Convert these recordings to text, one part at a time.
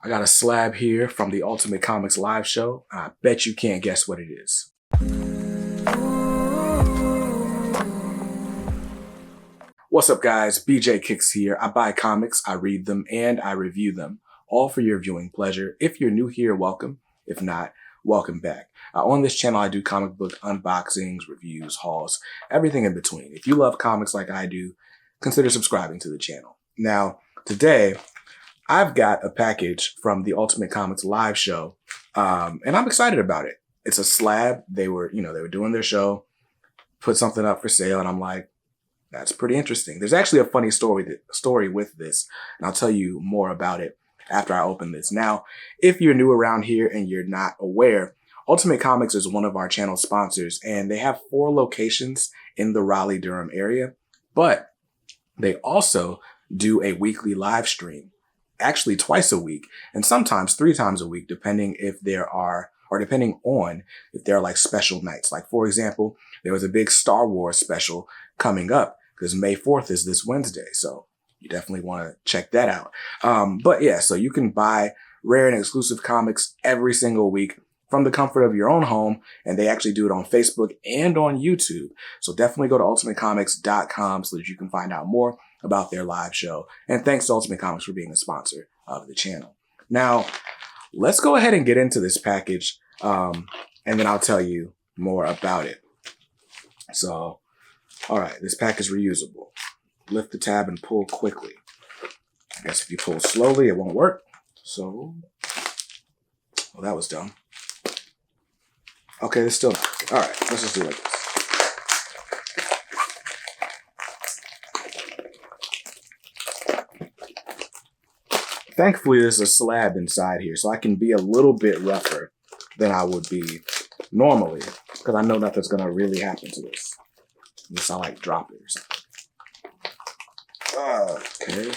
I got a slab here from the Ultimate Comics live show. I bet you can't guess what it is. What's up, guys? BJ Kicks here. I buy comics, I read them, and I review them, all for your viewing pleasure. If you're new here, welcome. If not, welcome back. On this channel, I do comic book unboxings, reviews, hauls, everything in between. If you love comics like I do, consider subscribing to the channel. Now, today, I've got a package from the Ultimate Comics live show, and I'm excited about it. It's a slab. They were doing their show, put something up for sale, and I'm like, that's pretty interesting. There's actually a funny story with this, and I'll tell you more about it after I open this. Now, if you're new around here and you're not aware, Ultimate Comics is one of our channel sponsors, and they have 4 locations in the Raleigh, Durham area, but they also do a weekly live stream, actually twice a week, and sometimes 3 times a week, depending on if there are like special nights. Like, for example, there was a big Star Wars special coming up because May 4th is this Wednesday. So you definitely want to check that out. But yeah, so you can buy rare and exclusive comics every single week from the comfort of your own home. And they actually do it on Facebook and on YouTube. So definitely go to ultimatecomics.com so that you can find out more about their live show. And thanks to Ultimate Comics for being a sponsor of the channel. Now, let's go ahead and get into this package. And then I'll tell you more about it. So, all right, this pack is reusable. Lift the tab and pull quickly. I guess if you pull slowly, it won't work. So, well, that was dumb. Okay, it's still not. All right, let's just do it like this. Thankfully, there's a slab inside here, so I can be a little bit rougher than I would be normally, because I know nothing's going to really happen to this. Unless I like drop it or something. Okay.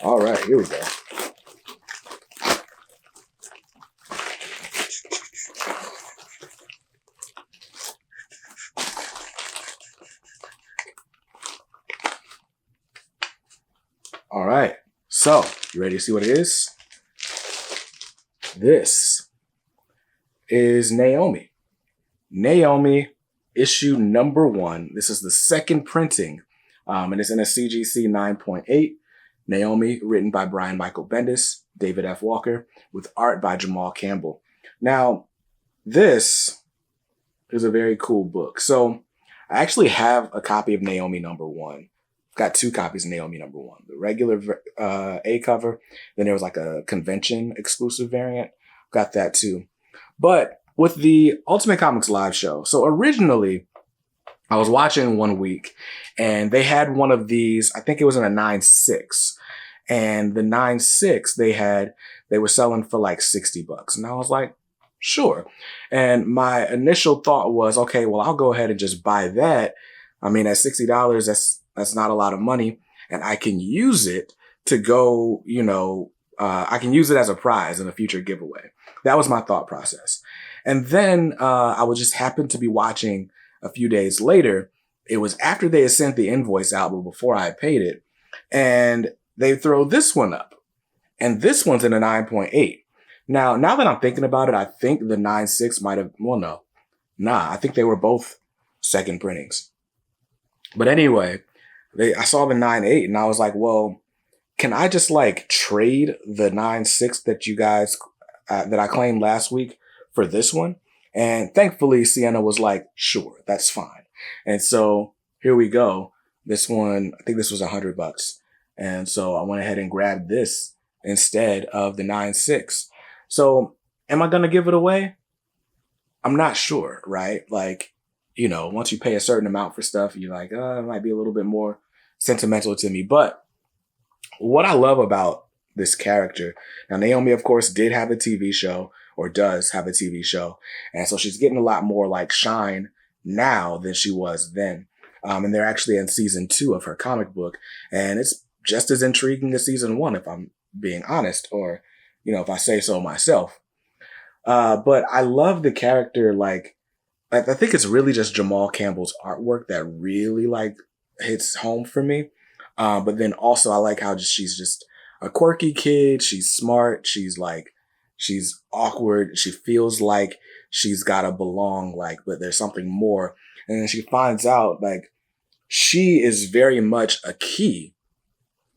All right, here we go. All right, so you ready to see what it is? This is Naomi. Naomi, issue number 1. This is the second printing, and it's in a CGC 9.8. Naomi, written by Brian Michael Bendis, David F. Walker, with art by Jamal Campbell. Now, this is a very cool book. So I actually have a copy of Naomi number 1. I've got 2 copies of Naomi number 1. The regular A cover, then there was like a convention exclusive variant. Got that too. But with the Ultimate Comics live show, so originally I was watching one week and they had one of these, I think it was in a 9.6. And the 9.6 they were selling for like $60. And I was like, sure. And my initial thought was, okay, well, I'll go ahead and just buy that. I mean, at $60, that's not a lot of money. And I can use it to go, I can use it as a prize in a future giveaway. That was my thought process. And then I would just happen to be watching a few days later. It was after they had sent the invoice out, but before I had paid it. And they throw this one up. And this one's in a 9.8. Now that I'm thinking about it, I think the 9.6 might have, I think they were both second printings. But anyway, I saw the 9.8 and I was like, well, can I just like trade the 9.6 that you guys, that I claimed last week for this one? And thankfully, Sienna was like, sure, that's fine. And so here we go. This one, I think this was $100. And so I went ahead and grabbed this instead of the 9.6. So am I going to give it away? I'm not sure, right? Like, once you pay a certain amount for stuff, you're like, it might be a little bit more sentimental to me. But what I love about this character, now Naomi, of course, did have a TV show, or does have a TV show. And so she's getting a lot more like shine now than she was then. And they're actually in season 2 of her comic book. And it's just as intriguing as season 1, if I'm being honest, or, if I say so myself. But I love the character. Like, I think it's really just Jamal Campbell's artwork that really hits home for me. But then also I like how she's just a quirky kid. She's smart. She's awkward. She feels like she's gotta belong, like, but there's something more. And then she finds out like she is very much a key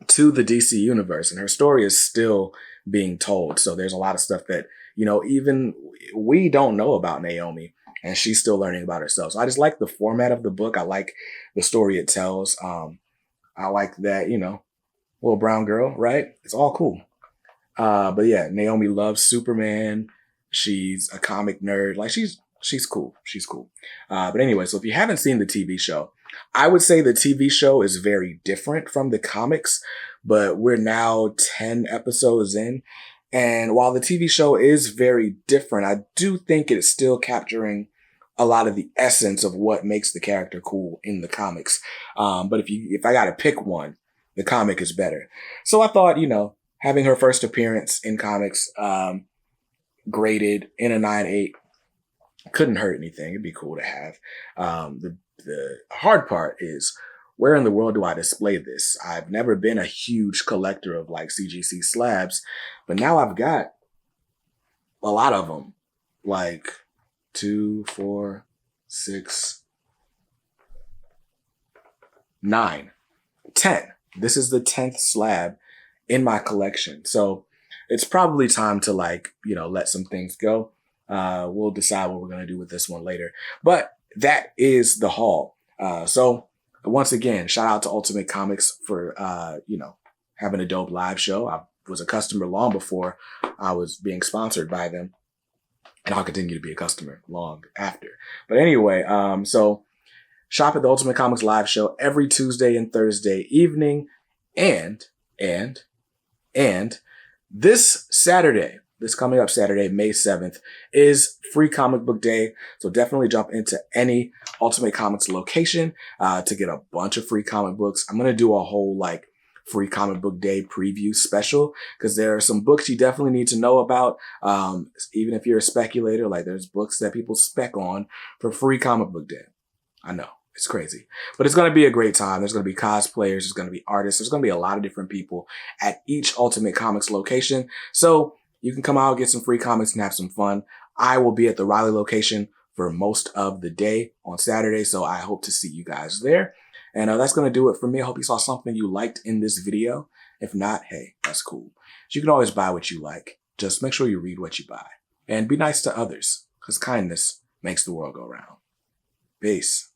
to the DC universe, and her story is still being told. So there's a lot of stuff that, even we don't know about Naomi, and she's still learning about herself. So I just like the format of the book. I like the story it tells. I like that, little brown girl, right? It's all cool. But yeah, Naomi loves Superman. She's a comic nerd. Like she's cool. She's cool. But anyway, so if you haven't seen the TV show, I would say the TV show is very different from the comics, but we're now 10 episodes in. And while the TV show is very different, I do think it's still capturing a lot of the essence of what makes the character cool in the comics. But if I got to pick one, the comic is better. So I thought, having her first appearance in comics, graded in a 9.8, couldn't hurt anything. It'd be cool to have. The hard part is, where in the world do I display this? I've never been a huge collector of like CGC slabs, but now I've got a lot of them. Like 2, 4, 6, 9, 10. This is the 10th slab in my collection. So it's probably time to let some things go. We'll decide what we're going to do with this one later. But that is the haul. So once again, shout out to Ultimate Comics for, having a dope live show. I was a customer long before I was being sponsored by them, and I'll continue to be a customer long after. But anyway, so shop at the Ultimate Comics live show every Tuesday and Thursday evening. And this coming up Saturday, May 7th, is Free Comic Book Day. So definitely jump into any Ultimate Comics location to get a bunch of free comic books. I'm going to do a whole Free Comic Book Day preview special, because there are some books you definitely need to know about. Even if you're a speculator, there's books that people spec on for Free Comic Book Day. I know. It's crazy, but it's going to be a great time. There's going to be cosplayers. There's going to be artists. There's going to be a lot of different people at each Ultimate Comics location. So you can come out, get some free comics, and have some fun. I will be at the Raleigh location for most of the day on Saturday, so I hope to see you guys there. And that's going to do it for me. I hope you saw something you liked in this video. If not, hey, that's cool. You can always buy what you like. Just make sure you read what you buy. And be nice to others, because kindness makes the world go round. Peace.